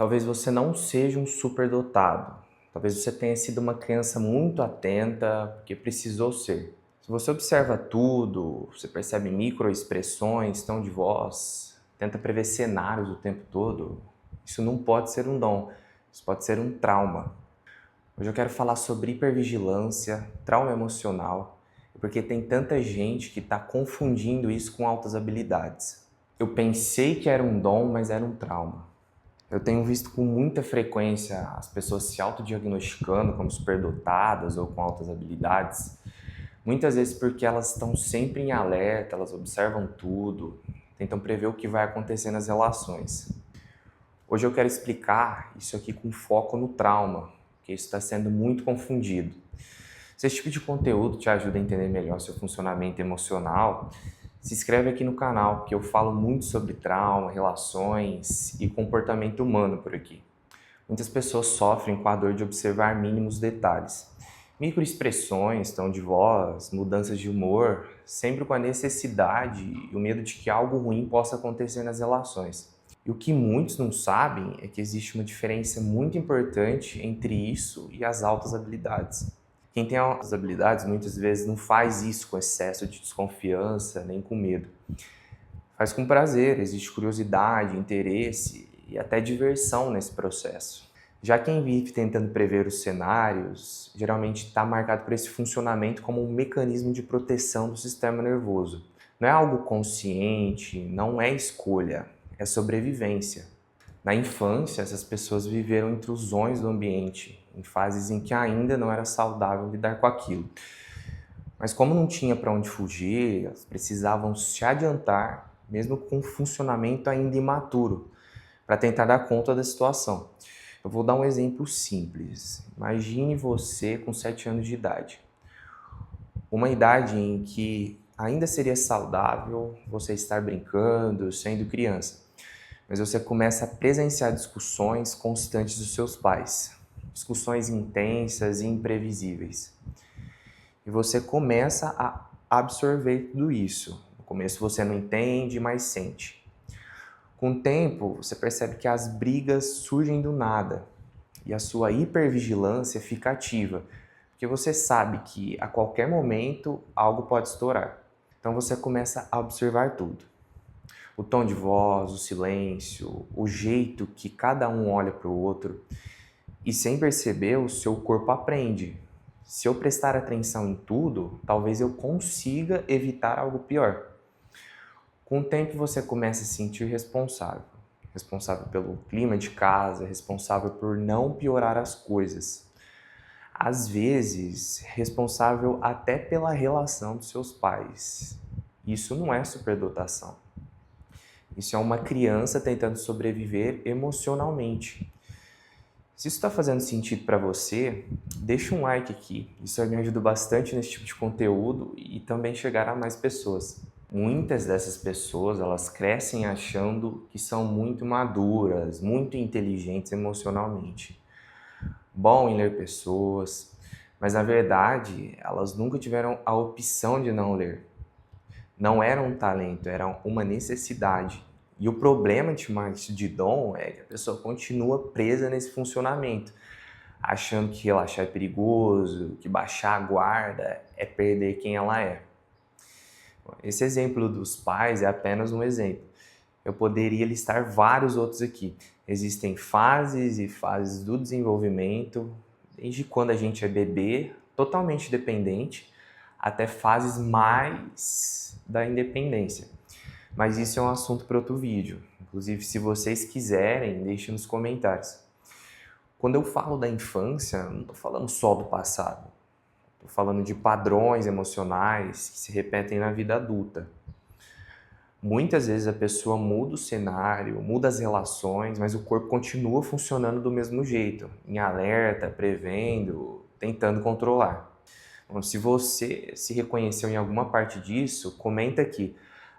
Talvez você não seja um superdotado. Talvez você tenha sido uma criança muito atenta, porque precisou ser. Se você observa tudo, você percebe microexpressões, tom de voz, tenta prever cenários o tempo todo, isso não pode ser um dom, isso pode ser um trauma. Hoje eu quero falar sobre hipervigilância, trauma emocional, porque tem tanta gente que está confundindo isso com altas habilidades. Eu pensei que era um dom, mas era um trauma. Eu tenho visto com muita frequência as pessoas se autodiagnosticando como superdotadas ou com altas habilidades, muitas vezes porque elas estão sempre em alerta, elas observam tudo, tentam prever o que vai acontecer nas relações. Hoje eu quero explicar isso aqui com foco no trauma, porque isso está sendo muito confundido. Se esse tipo de conteúdo te ajuda a entender melhor seu funcionamento emocional, se inscreve aqui no canal, que eu falo muito sobre trauma, relações e comportamento humano por aqui. Muitas pessoas sofrem com a dor de observar mínimos detalhes. Microexpressões, tom de voz, mudanças de humor, sempre com a necessidade e o medo de que algo ruim possa acontecer nas relações. E o que muitos não sabem é que existe uma diferença muito importante entre isso e as altas habilidades. Quem tem altas habilidades muitas vezes não faz isso com excesso de desconfiança nem com medo. Faz com prazer, existe curiosidade, interesse e até diversão nesse processo. Já quem vive tentando prever os cenários, geralmente está marcado por esse funcionamento como um mecanismo de proteção do sistema nervoso. Não é algo consciente, não é escolha, é sobrevivência. Na infância, essas pessoas viveram intrusões do ambiente, em fases em que ainda não era saudável lidar com aquilo. Mas como não tinha para onde fugir, elas precisavam se adiantar, mesmo com um funcionamento ainda imaturo, para tentar dar conta da situação. Eu vou dar um exemplo simples. Imagine você com 7 anos de idade. Uma idade em que ainda seria saudável você estar brincando, sendo criança. Mas você começa a presenciar discussões constantes dos seus pais. Discussões intensas e imprevisíveis. E você começa a absorver tudo isso. No começo você não entende, mas sente. Com o tempo, você percebe que as brigas surgem do nada e a sua hipervigilância fica ativa, porque você sabe que a qualquer momento algo pode estourar. Então você começa a observar tudo. O tom de voz, o silêncio, o jeito que cada um olha para o outro. E sem perceber, o seu corpo aprende. Se eu prestar atenção em tudo, talvez eu consiga evitar algo pior. Com o tempo você começa a se sentir responsável. Responsável pelo clima de casa, responsável por não piorar as coisas. Às vezes, responsável até pela relação dos seus pais. Isso não é superdotação. Isso é uma criança tentando sobreviver emocionalmente. Se isso está fazendo sentido para você, deixa um like aqui. Isso me ajuda bastante nesse tipo de conteúdo e também chegar a mais pessoas. Muitas dessas pessoas, elas crescem achando que são muito maduras, muito inteligentes emocionalmente. Bom em ler pessoas, mas na verdade, elas nunca tiveram a opção de não ler. Não era um talento, era uma necessidade. E o problema de chamar isso de dom é que a pessoa continua presa nesse funcionamento, achando que relaxar é perigoso, que baixar a guarda é perder quem ela é. Esse exemplo dos pais é apenas um exemplo. Eu poderia listar vários outros aqui. Existem fases e fases do desenvolvimento, desde quando a gente é bebê, totalmente dependente, até fases mais da independência. Mas isso é um assunto para outro vídeo. Inclusive, se vocês quiserem, deixem nos comentários. Quando eu falo da infância, não estou falando só do passado. Estou falando de padrões emocionais que se repetem na vida adulta. Muitas vezes a pessoa muda o cenário, muda as relações, mas o corpo continua funcionando do mesmo jeito, em alerta, prevendo, tentando controlar. Então, se você se reconheceu em alguma parte disso, comenta aqui.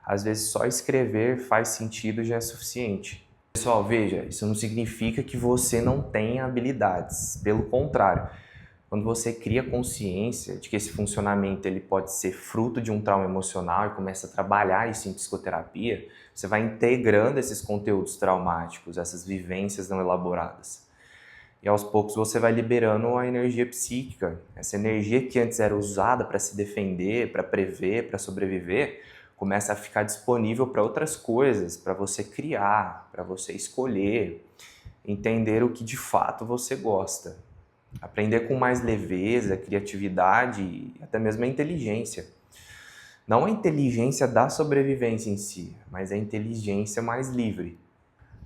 Às vezes só escrever faz sentido já é suficiente. Pessoal, veja, isso não significa que você não tenha habilidades. Pelo contrário, Quando você cria consciência de que esse funcionamento ele pode ser fruto de um trauma emocional e começa a trabalhar isso em psicoterapia, você vai integrando esses conteúdos traumáticos, essas vivências não elaboradas. E aos poucos você vai liberando a energia psíquica. Essa energia que antes era usada para se defender, para prever, para sobreviver, começa a ficar disponível para outras coisas, para você criar, para você escolher, entender o que de fato você gosta. Aprender com mais leveza, criatividade e até mesmo a inteligência. Não a inteligência da sobrevivência em si, mas a inteligência mais livre.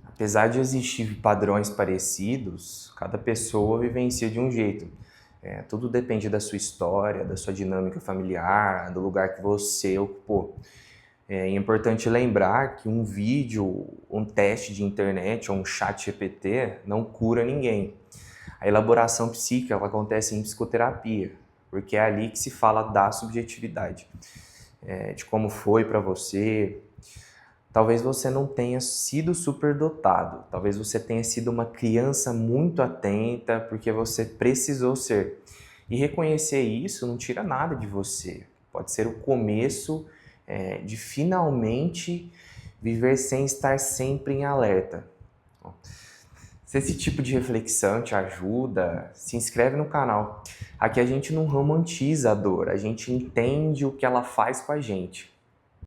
Apesar de existir padrões parecidos, cada pessoa vivencia de um jeito. Tudo depende da sua história, da sua dinâmica familiar, do lugar que você ocupou. É importante lembrar que um vídeo, um teste de internet ou um chat GPT não cura ninguém. A elaboração psíquica ela acontece em psicoterapia, porque é ali que se fala da subjetividade, de como foi para você. Talvez você não tenha sido superdotado, talvez você tenha sido uma criança muito atenta porque você precisou ser. E reconhecer isso não tira nada de você. Pode ser o começo de finalmente viver sem estar sempre em alerta. Se esse tipo de reflexão te ajuda, se inscreve no canal. Aqui a gente não romantiza a dor, a gente entende o que ela faz com a gente.